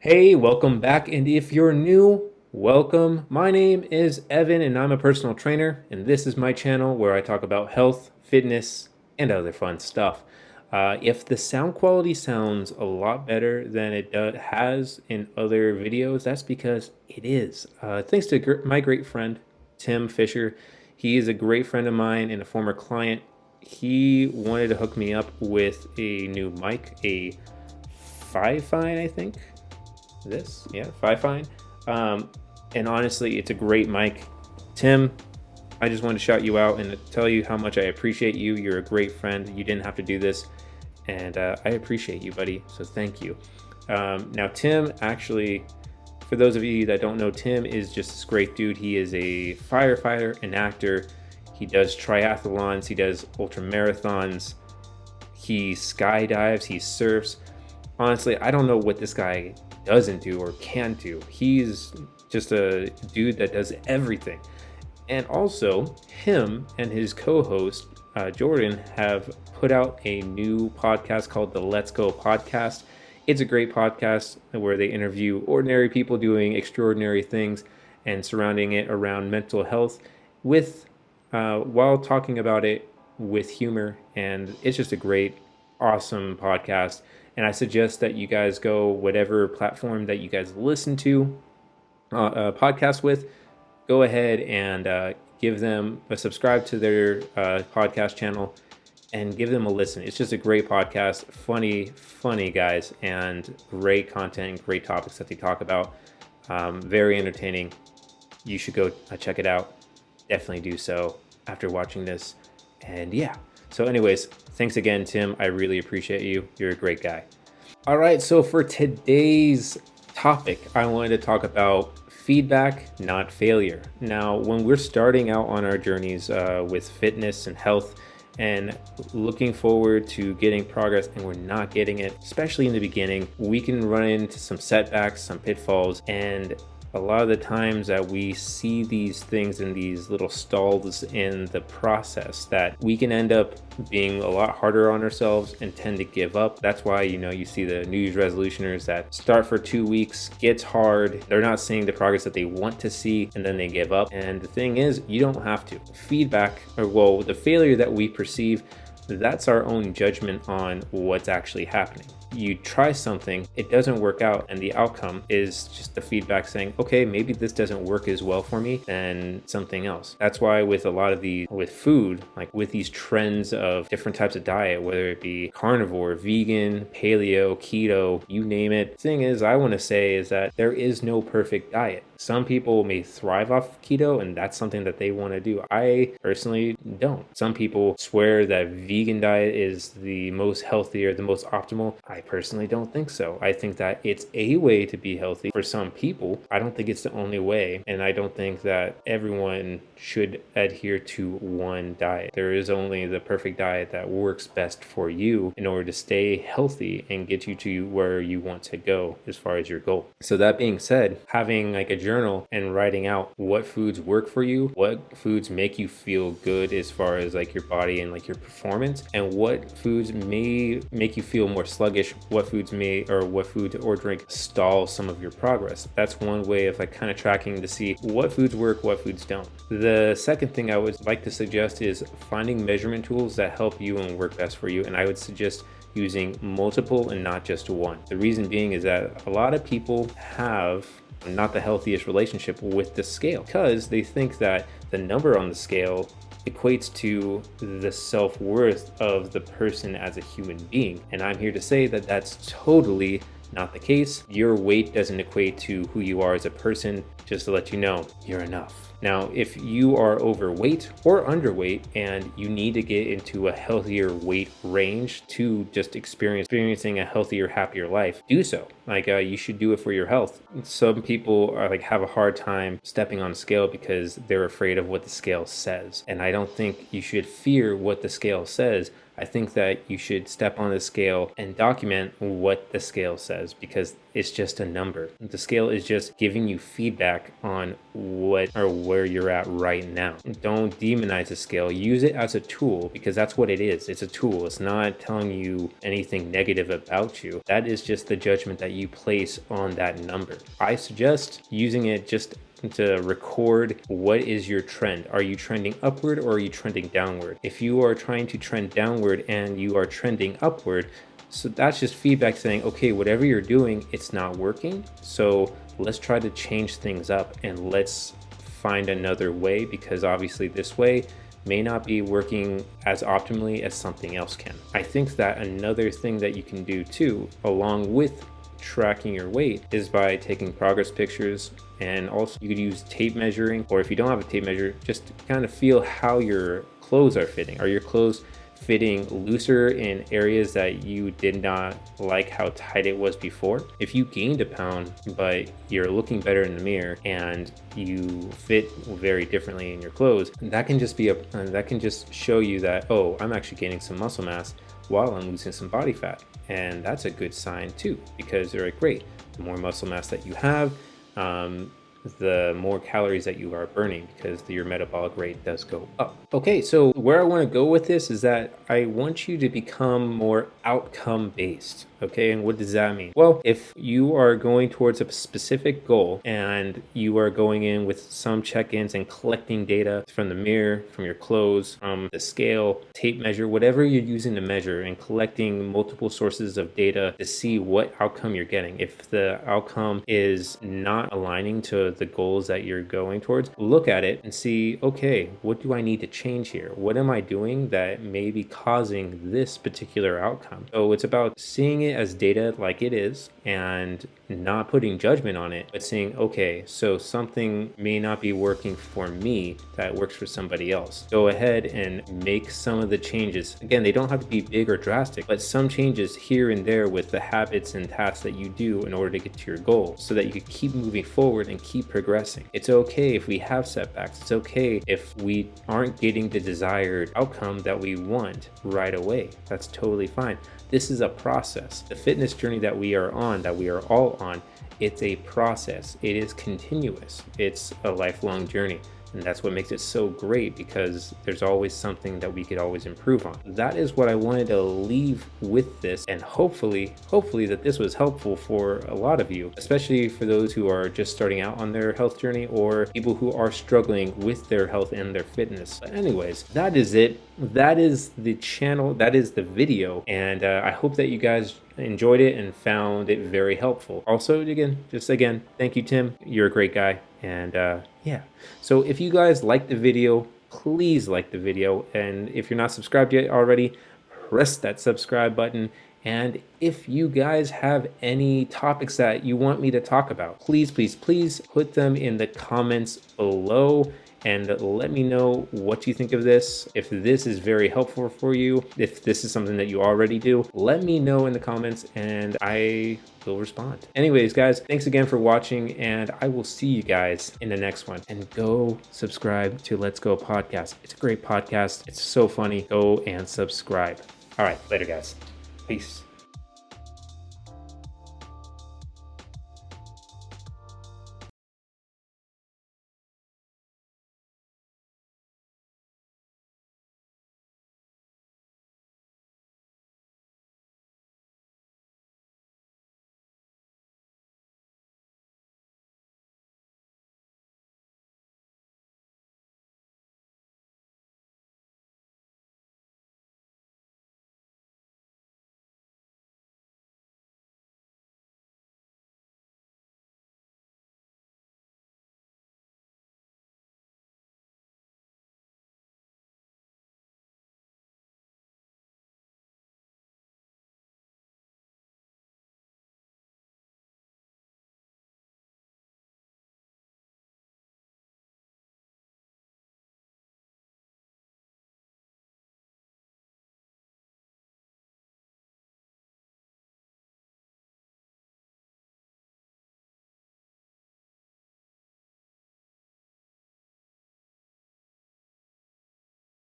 Hey, welcome back. And if you're new, welcome. My name is Evan, and I'm a personal trainer. And this is my channel where I talk about health, fitness, and other fun stuff. If the sound quality sounds a lot better than it has in other videos, that's because it is. Thanks to my great friend, Tim Fisher. He is a great friend of mine and a former client. He wanted to hook me up with a new mic, a Five Fine, I think. Five Fine. Um, and honestly, it's a great mic. Tim, I just want to shout you out and tell you how much I appreciate you. You're a great friend. You didn't have to do this, and I appreciate you, buddy. So thank you. Now, Tim, actually, for those of you that don't know, Tim is just this great dude. He is a firefighter, an actor. He does triathlons. He does ultra marathons. He skydives. He surfs. Honestly, I don't know what this guy doesn't do or can do. He's just a dude that does everything. And also, him and his co-host Jordan have put out a new podcast called the Let's Go podcast. It's a great podcast where they interview ordinary people doing extraordinary things and surrounding it around mental health with while talking about it with humor. And it's just a great, awesome podcast. And I suggest that you guys go whatever platform that you guys listen to podcasts with, go ahead and give them a subscribe to their podcast channel and give them a listen. It's just a great podcast, funny guys, and great content, great topics that they talk about. Very entertaining. You should go check it out. Definitely do so after watching this. And yeah. So anyways, thanks again, Tim. I really appreciate you. You're a great guy. All right, so for today's topic, I wanted to talk about feedback, not failure. Now, when we're starting out on our journeys with fitness and health and looking forward to getting progress and we're not getting it, especially in the beginning, we can run into some setbacks, some pitfalls, and a lot of the times that we see these things in these little stalls in the process that we can end up being a lot harder on ourselves and tend to give up. That's why, you see the New Year's resolutioners that start for 2 weeks, gets hard, they're not seeing the progress that they want to see, and then they give up. And the thing is, you don't have to. Feedback, the failure that we perceive, that's our own judgment on what's actually happening. You try something, it doesn't work out, and the outcome is just the feedback saying, okay, maybe this doesn't work as well for me than something else. That's why with a lot of with food, like with these trends of different types of diet, whether it be carnivore, vegan, paleo, keto, you name it. The thing is, I want to say is that there is no perfect diet. Some people may thrive off keto, and that's something that they want to do. I personally don't. Some people swear that vegan diet is the most healthy or the most optimal. I personally don't think so. I think that it's a way to be healthy for some people. I don't think it's the only way, and I don't think that everyone should adhere to one diet. There is only the perfect diet that works best for you in order to stay healthy and get you to where you want to go as far as your goal. So that being said, having like a journal and writing out what foods work for you, what foods make you feel good as far as like your body and like your performance, and what foods may make you feel more sluggish, what foods or drink stall some of your progress. That's one way of like kind of tracking to see what foods work, what foods don't. The second thing I would like to suggest is finding measurement tools that help you and work best for you. And I would suggest using multiple and not just one. The reason being is that a lot of people have not the healthiest relationship with the scale because they think that the number on the scale equates to the self-worth of the person as a human being. And I'm here to say that that's totally not the case. Your weight doesn't equate to who you are as a person. Just to let you know, you're enough. Now, if you are overweight or underweight and you need to get into a healthier weight range to just experiencing a healthier, happier life, do so. You should do it for your health. Some people have a hard time stepping on a scale because they're afraid of what the scale says. And I don't think you should fear what the scale says. I think that you should step on the scale and document what the scale says, because it's just a number. The scale is just giving you feedback on what or where you're at right now. Don't demonize the scale. Use it as a tool, because that's what it is. It's a tool. It's not telling you anything negative about you. That is just the judgment that you place on that number. I suggest using it just to record what is your trend. Are you trending upward or are you trending downward? If you are trying to trend downward and you are trending upward, so that's just feedback saying, okay, whatever you're doing, it's not working. So let's try to change things up and let's find another way, because obviously this way may not be working as optimally as something else can. I think that another thing that you can do too, along with tracking your weight, is by taking progress pictures. And also you could use tape measuring, or if you don't have a tape measure, just kind of feel how your clothes are fitting. Are your clothes fitting looser in areas that you did not like how tight it was before? If you gained a pound but you're looking better in the mirror and you fit very differently in your clothes, that can just show you that, oh, I'm actually gaining some muscle mass while I'm losing some body fat. And that's a good sign too, because they're like, great, the more muscle mass that you have, the more calories that you are burning, because your metabolic rate does go up. Okay, so where I want to go with this is that I want you to become more outcome based. Okay, and what does that mean? Well, if you are going towards a specific goal and you are going in with some check-ins and collecting data from the mirror, from your clothes, from the scale, tape measure, whatever you're using to measure, and collecting multiple sources of data to see what outcome you're getting. If the outcome is not aligning to the goals that you're going towards, look at it and see, okay, what do I need to change here? What am I doing that may be causing this particular outcome? So it's about seeing it as data like it is and not putting judgment on it, but saying, okay, so something may not be working for me that works for somebody else. Go ahead and make some of the changes. Again, they don't have to be big or drastic, but some changes here and there with the habits and tasks that you do in order to get to your goal, so that you can keep moving forward and keep progressing. It's okay if we have setbacks. It's okay if we aren't getting the desired outcome that we want right away. That's totally fine. This is a process. The fitness journey that we are on, that we are all on, it's a process. It is continuous. It's a lifelong journey. And that's what makes it so great, because there's always something that we could always improve on. That is what I wanted to leave with this, and hopefully that this was helpful for a lot of you, especially for those who are just starting out on their health journey, or people who are struggling with their health and their fitness. But anyways, that is it. That is the channel, that is the video, and I hope that you guys enjoyed it and found it very helpful. Also, again, thank you, Tim. You're a great guy. And yeah, so if you guys like the video, please like the video. And if you're not subscribed yet already, press that subscribe button. And if you guys have any topics that you want me to talk about, please put them in the comments below and let me know what you think of this. If this is very helpful for you, if this is something that you already do, let me know in the comments and I will respond. Anyways, guys, thanks again for watching, and I will see you guys in the next one. And go subscribe to Let's Go Podcast. It's a great podcast. It's so funny. Go and subscribe. All right, later, guys. Peace.